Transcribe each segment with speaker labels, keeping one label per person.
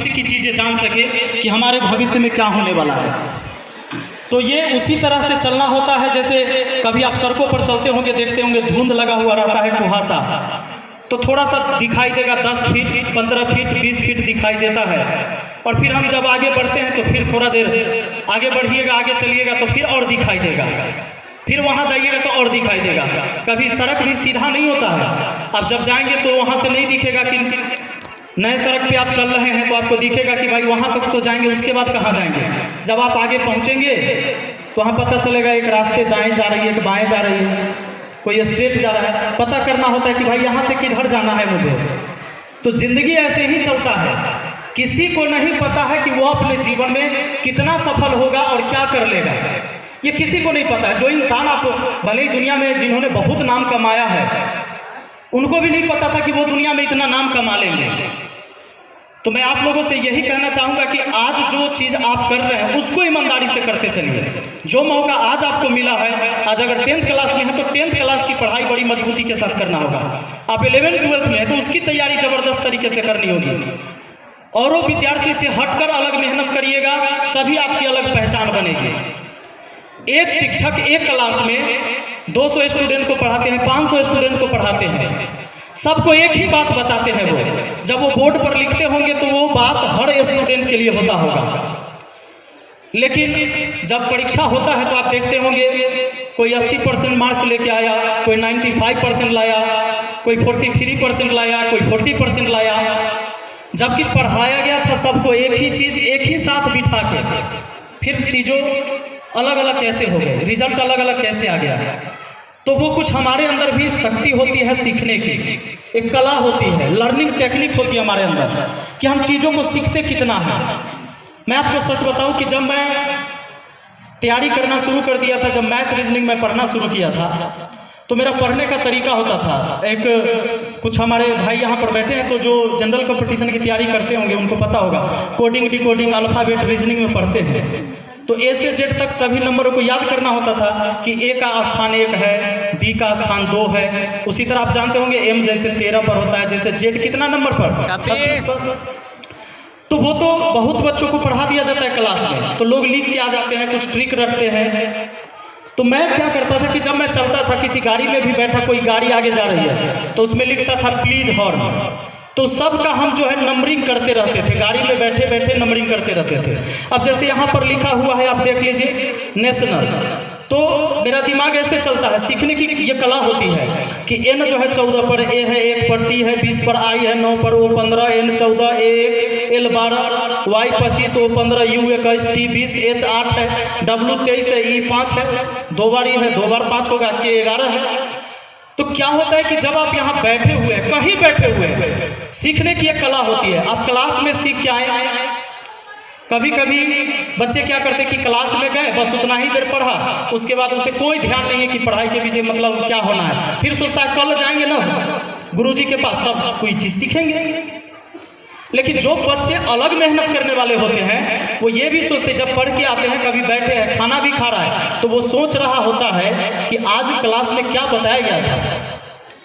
Speaker 1: भविष्य की चीज़ें जान सके कि हमारे भविष्य में क्या होने वाला है। तो ये उसी तरह से चलना होता है जैसे कभी आप सड़कों पर चलते होंगे, देखते होंगे धुंध लगा हुआ रहता है, कुहासा, तो थोड़ा सा दिखाई देगा, 10 फीट 15 फीट 20 फीट दिखाई देता है। और फिर हम जब आगे बढ़ते हैं तो फिर थोड़ा देर आगे बढ़िएगा, आगे चलिएगा तो फिर और दिखाई देगा, फिर वहाँ जाइएगा तो और दिखाई देगा। कभी सड़क भी सीधा नहीं होता है, आप जब जाएंगे तो वहाँ से नहीं दिखेगा कि नए सड़क पे आप चल रहे हैं तो आपको दिखेगा कि भाई वहाँ तक तो जाएंगे, उसके बाद कहाँ जाएंगे। जब आप आगे पहुँचेंगे तो वहाँ पता चलेगा एक रास्ते दाएँ जा रही है, एक बाएँ जा रही है, कोई स्ट्रेट जा रहा है। पता करना होता है कि भाई यहाँ से किधर जाना है मुझे। तो ज़िंदगी ऐसे ही चलता है, किसी को नहीं पता है कि वो अपने जीवन में कितना सफल होगा और क्या कर लेगा, ये किसी को नहीं पता है। जो इंसान आप भले ही दुनिया में जिन्होंने बहुत नाम कमाया है, उनको भी नहीं पता था कि वो दुनिया में इतना नाम कमा लेंगे। तो मैं आप लोगों से यही कहना चाहूँगा कि आज जो चीज़ आप कर रहे हैं उसको ईमानदारी से करते चलिए। जो मौका आज आपको मिला है, आज अगर 10th क्लास में है तो 10th क्लास की पढ़ाई बड़ी मजबूती के साथ करना होगा। आप 11th 12th में है तो उसकी तैयारी ज़बरदस्त तरीके से करनी होगी। औरों विद्यार्थी से हटकर अलग मेहनत करिएगा, तभी आपकी अलग पहचान बनेगी। एक शिक्षक एक क्लास में 200 स्टूडेंट को पढ़ाते हैं, 500 स्टूडेंट को पढ़ाते हैं, सबको एक ही बात बताते हैं। वो जब वो बोर्ड पर लिखते होंगे तो वो बात हर स्टूडेंट के लिए होता होगा, लेकिन जब परीक्षा होता है तो आप देखते होंगे कोई 80% मार्क्स लेके आया, कोई 95% लाया, कोई 43% लाया, कोई 40% लाया। जबकि पढ़ाया गया था सबको एक ही चीज़ एक ही साथ बिठा के, फिर चीज़ों अलग अलग कैसे हो गए, रिजल्ट अलग अलग कैसे आ गया। तो वो कुछ हमारे अंदर भी शक्ति होती है सीखने की, एक कला होती है, लर्निंग टेक्निक होती है हमारे अंदर कि हम चीज़ों को सीखते कितना है। मैं आपको सच बताऊं कि जब मैं तैयारी करना शुरू कर दिया था, जब मैथ रीजनिंग में पढ़ना शुरू किया था, तो मेरा पढ़ने का तरीका होता था, एक कुछ हमारे भाई यहाँ पर बैठे हैं तो जो जनरल कंपटीशन की तैयारी करते होंगे उनको पता होगा, कोडिंग डिकोडिंग अल्फ़ाबेट रीजनिंग में पढ़ते हैं। तो ए से जेड तक सभी नंबरों को याद करना होता था कि ए का स्थान 1 है, बी का स्थान 2 है। उसी तरह आप जानते होंगे एम जैसे 13 पर होता है, जैसे जेड कितना नंबर पर, 36 पर। तो वो तो बहुत बच्चों को पढ़ा दिया जाता है क्लास में, तो लोग लिख के आ जाते हैं, कुछ ट्रिक रटते हैं। तो मैं क्या करता था कि जब मैं चलता था, किसी गाड़ी में भी बैठा, कोई गाड़ी आगे जा रही है तो उसमें लिखता था प्लीज हॉर्न। तो सबका हम जो है नंबरिंग करते रहते थे, गाड़ी में बैठे बैठे नंबरिंग करते रहते थे। अब जैसे यहाँ पर लिखा हुआ है, आप देख लीजिए नेशनल, तो मेरा दिमाग ऐसे चलता है। सीखने की ये कला होती है कि एन जो है 14 पर, ए है 1 पर, टी है 20 पर, आई है 9 पर, O 15, N 14, A 1, L 12, Y 25, O 15, U 21, T 20, H 8 है, डब्ल्यू 23 है, ई 5 है, 2 बार ई है, 2 बार 5 होगा, के 11 है। तो क्या होता है कि जब आप यहाँ बैठे हुए हैं, कहीं बैठे हुए हैं, सीखने की एक कला होती है। आप क्लास में सीख के आए, कभी कभी बच्चे क्या करते हैं कि क्लास में गए, बस उतना ही देर पढ़ा, उसके बाद उसे कोई ध्यान नहीं है कि पढ़ाई के पीछे मतलब क्या होना है। फिर सोचता है कल जाएंगे ना गुरुजी के पास, तब कोई चीज़ सीखेंगे। लेकिन जो बच्चे अलग मेहनत करने वाले होते हैं वो ये भी सोचते, जब पढ़ के आते हैं, कभी बैठे हैं, खाना भी खा रहा है, तो वो सोच रहा होता है कि आज क्लास में क्या बताया गया था,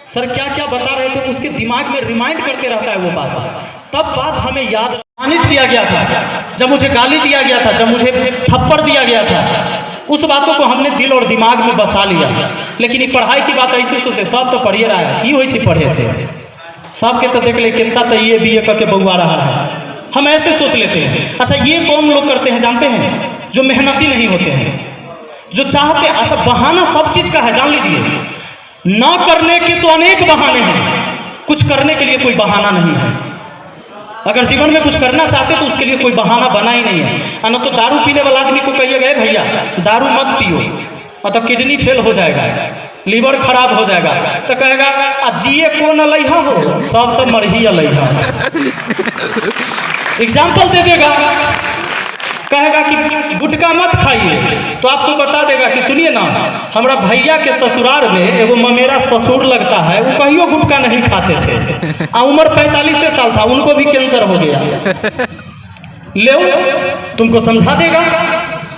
Speaker 1: सर क्या क्या बता रहे थे, उसके दिमाग में रिमाइंड करते रहता है वो बात। तब बात हमें याद अपमानित किया गया था, जब मुझे गाली दिया गया था, जब मुझे थप्पड़ दिया गया था, उस बातों को हमने दिल और दिमाग में बसा लिया। लेकिन ये पढ़ाई की बात ऐसे सोचते, सब तो पढ़िए रहा है, की हो पढ़े से सबके तो देख ले कितना तो ये भी करके बउआ रहा है, हम ऐसे सोच लेते हैं। अच्छा ये कौन लोग करते हैं जानते हैं, जो मेहनती नहीं होते हैं, जो चाहते, अच्छा बहाना सब चीज का है, जान लीजिए, ना करने के तो अनेक बहाने हैं, कुछ करने के लिए कोई बहाना नहीं है। अगर जीवन में कुछ करना चाहते तो उसके लिए कोई बहाना बना ही नहीं है। ना तो दारू पीने वाला आदमी को कहिए गए भैया दारू मत पियो, मतलब किडनी फेल हो जाएगा, लीवर खराब हो जाएगा, तो कहेगा जिए कौन अलैहा हो, सब तो मर ही अलैहा। एग्जाम्पल दे देगा, कहेगा कि गुटखा मत खाइए, तो आपको बता देगा कि सुनिए ना, हमारा भैया के ससुराल में एगो ममेरा ससुर लगता है, वो कहियो गुटखा नहीं खाते थे, उम्र 45 साल था, उनको भी कैंसर हो गया। ले तुमको समझा देगा,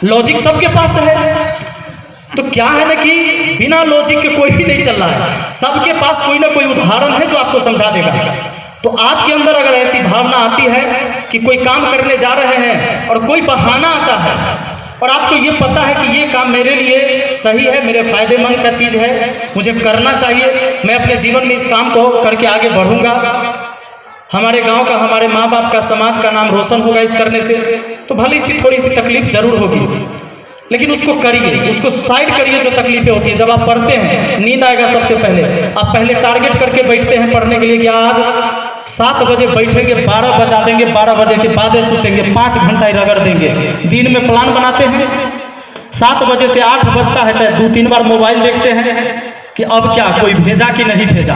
Speaker 1: लॉजिक सबके पास है। तो क्या है ना कि बिना लॉजिक के कोई भी नहीं चल रहा है, सबके पास कोई ना कोई उदाहरण है जो आपको समझा देगा। तो आपके अंदर अगर ऐसी भावना आती है कि कोई काम करने जा रहे हैं और कोई बहाना आता है और आपको ये पता है कि ये काम मेरे लिए सही है, मेरे फायदेमंद का चीज़ है, मुझे करना चाहिए, मैं अपने जीवन में इस काम को करके आगे बढ़ूंगा, हमारे गांव का, हमारे माँ बाप का, समाज का नाम रोशन होगा इस करने से, तो भले सी थोड़ी सी तकलीफ जरूर होगी, लेकिन उसको करिए, उसको साइड करिए। जो तकलीफें होती है, जब आप पढ़ते हैं नींद आएगा सबसे पहले, आप पहले टारगेट करके बैठते हैं पढ़ने के लिए कि आज 7 बजे बैठेंगे, 12 बजा देंगे, 12 बजे के बाद सुतेंगे, 5 घंटा ही रगड़ देंगे। दिन में प्लान बनाते हैं, 7 बजे से 8 बजता है तो 2-3 बार मोबाइल देखते हैं कि अब क्या कोई भेजा कि नहीं भेजा,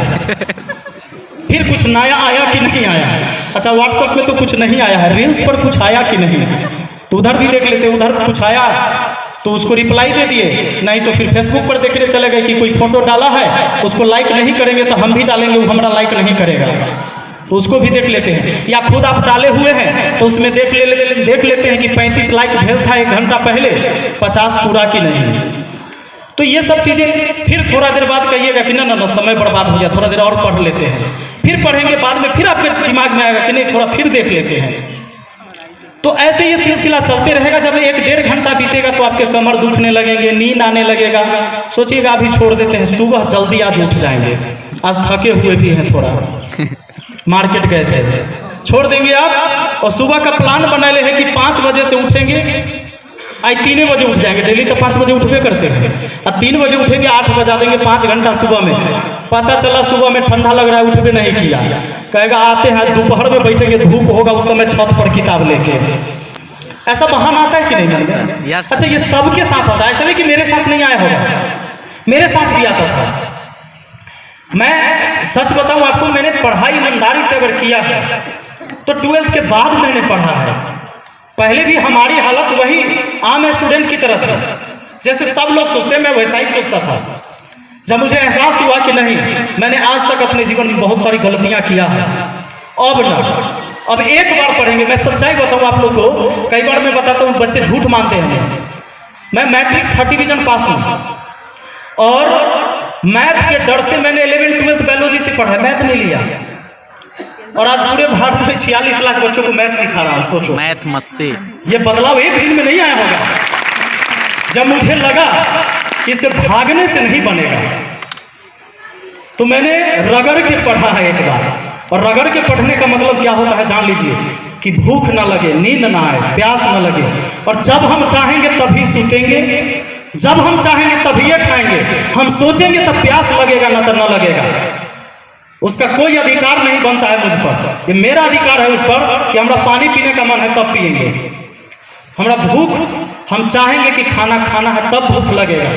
Speaker 1: फिर कुछ नया आया कि नहीं आया, अच्छा व्हाट्सएप में तो कुछ नहीं आया है, रील्स पर कुछ आया कि नहीं, तो उधर भी देख लेते, उधर कुछ आया तो उसको रिप्लाई दे दिए, नहीं तो फिर फेसबुक पर देखने चले गए कि कोई फोटो डाला है, उसको लाइक नहीं करेंगे तो हम भी डालेंगे, वो हमारा लाइक नहीं करेगा, तो उसको भी देख लेते हैं। या खुद आप डाले हुए हैं तो उसमें देख लेते हैं कि 35 लाइक भेज था 1 घंटा पहले, 50 पूरा कि नहीं। तो ये सब चीज़ें फिर थोड़ा देर बाद कहिएगा कि ना समय बर्बाद हो गया, थोड़ा देर और पढ़ लेते हैं, फिर पढ़ेंगे, बाद में फिर आपके दिमाग में आएगा कि नहीं थोड़ा फिर देख लेते हैं। तो ऐसे ये सिलसिला चलते रहेगा। जब 1-1.5 घंटा बीतेगा तो आपके कमर दुखने लगेंगे, नींद आने लगेगा, सोचिएगा अभी छोड़ देते हैं, सुबह जल्दी आज उठ जाएंगे, आज थके हुए भी हैं, थोड़ा मार्केट गए थे, छोड़ देंगे आप, और सुबह का प्लान बना ले है कि 5 बजे से उठेंगे, आज 3 बजे उठ जाएंगे, डेली तो 5 बजे उठबे करते हैं, अब 3 बजे उठेंगे, 8 बजा देंगे, 5 घंटा सुबह में, पता चला सुबह में ठंडा लग रहा है, उठबे नहीं किया, कहेगा आते हैं दोपहर में बैठेंगे, धूप होगा उस समय छत पर किताब लेके, ऐसा बहाना आता है कि नहीं? अच्छा ये सबके साथ आता है, ऐसा नहीं कि मेरे साथ नहीं आया होगा, मेरे साथ भी आता था। मैं सच बताऊं आपको, मैंने पढ़ाई ईमानदारी से अगर किया है तो 12th के बाद मैंने पढ़ा है, पहले भी हमारी हालत वही आम स्टूडेंट की तरह था, जैसे सब लोग सोचते हैं मैं वैसा ही सोचता था। जब मुझे एहसास हुआ कि नहीं, मैंने आज तक अपने जीवन में बहुत सारी गलतियां किया है, अब एक बार पढ़ेंगे। मैं सच्चाई बताऊं आप लोग को, कई बार मैं बताता हूं, बच्चे झूठ मानते हैं, मैं मैट्रिक 3rd डिवीजन पास हूं और मैथ के डर से मैंने 11th-12th बायोलॉजी से पढ़ा, मैथ नहीं लिया, और आज पूरे भारत में 46 लाख बच्चों को मैथ सिखा रहा हूं। सोचो
Speaker 2: मैथ मस्ती,
Speaker 1: ये बदलाव एक दिन में नहीं आया होगा। जब मुझे लगा कि इसे भागने से नहीं बनेगा तो मैंने रगड़ के पढ़ा है एक बार, और रगड़ के पढ़ने का मतलब क्या होता है जान लीजिए, कि भूख ना लगे, नींद ना आए, प्यास ना लगे, और जब हम चाहेंगे तभी सूतेंगे, जब हम चाहेंगे तभी ये खाएंगे, हम सोचेंगे तब प्यास लगेगा ना तो न लगेगा, उसका कोई अधिकार नहीं बनता है मुझ पर, ये मेरा अधिकार है उस पर कि हमारा पानी पीने का मन है तब पिएंगे, हमारा भूख, हम चाहेंगे कि खाना खाना है तब भूख लगेगा।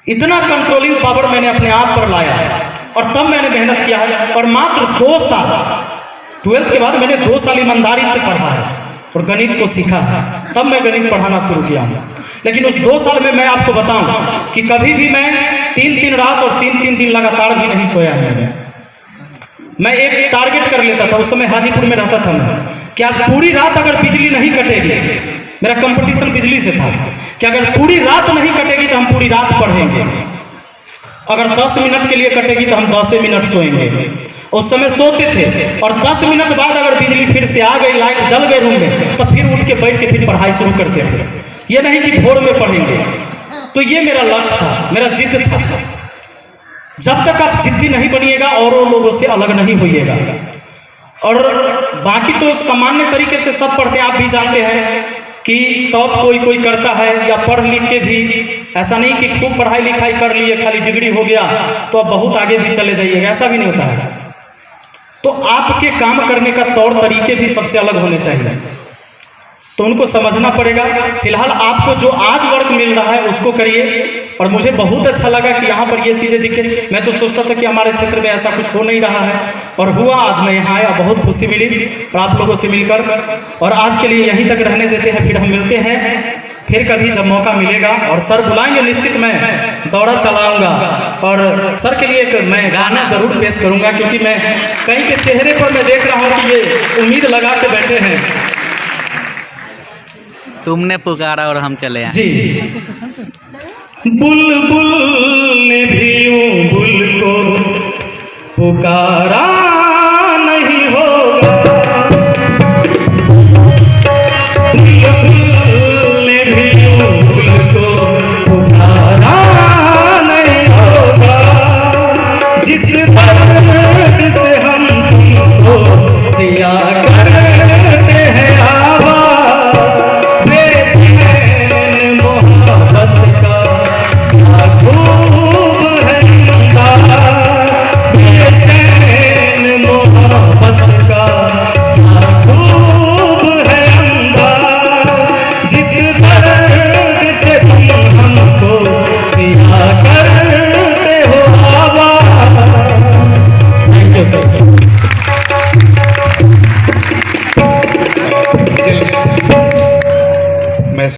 Speaker 1: इतना कंट्रोलिंग पावर मैंने अपने आप पर लाया और तब मैंने मेहनत किया है, और मात्र 2 साल 12th के बाद मैंने 2 साल ईमानदारी से पढ़ा है और गणित को सीखा है, तब मैं गणित पढ़ाना शुरू किया हूँ। लेकिन उस 2 साल में मैं आपको बताऊं कि कभी भी मैं 3-3 रात और 3-3 दिन लगातार भी नहीं सोया है। मैं एक टारगेट कर लेता था, उस समय हाजीपुर में रहता था मैं, कि आज पूरी रात अगर बिजली नहीं कटेगी, मेरा कंपटीशन बिजली से था कि अगर पूरी रात नहीं कटेगी तो हम पूरी रात पढ़ेंगे, अगर 10 मिनट के लिए कटेगी तो हम 10 मिनट सोएंगे। उस समय सोते थे, और 10 मिनट बाद अगर बिजली फिर से आ गई, लाइट जल गई रूम में, तो फिर उठ के बैठ के फिर पढ़ाई शुरू करते थे। ये नहीं कि भोर में पढ़ेंगे। तो ये मेरा लक्ष्य था, मेरा जिद था। जब तक आप जिद्दी नहीं बनिएगा और लोगों से अलग नहीं होइएगा। और बाकी तो सामान्य तरीके से सब पढ़ते हैं, आप भी जानते हैं कि टॉप कोई करता है, या पढ़ लिख के भी, ऐसा नहीं कि खूब पढ़ाई लिखाई कर लिए खाली डिग्री हो गया तो अब बहुत आगे भी चले जाइएगा, ऐसा भी नहीं होता है। तो आपके काम करने का तौर तरीके भी सबसे अलग होने चाहिए, तो उनको समझना पड़ेगा। फिलहाल आपको जो आज वर्क मिल रहा है उसको करिए। और मुझे बहुत अच्छा लगा कि यहाँ पर ये चीज़ें दिखे। मैं तो सोचता था कि हमारे क्षेत्र में ऐसा कुछ हो नहीं रहा है, और हुआ। आज मैं यहाँ आया, बहुत खुशी मिली और आप लोगों से मिलकर। और आज के लिए यहीं तक रहने देते हैं, फिर हम मिलते हैं फिर कभी जब मौका मिलेगा। और सर बुलाएंगे निश्चित, मैं दौरा चलाऊंगा। और सर के लिए एक मैं गाना जरूर पेश करूंगा, क्योंकि मैं कहीं के चेहरे पर मैं देख रहा हूँ कि ये उम्मीद लगा के बैठे हैं।
Speaker 2: तुमने पुकारा और हम चले आए।
Speaker 1: जी। बुलबुल ने भी यूं बुल को पुकारा।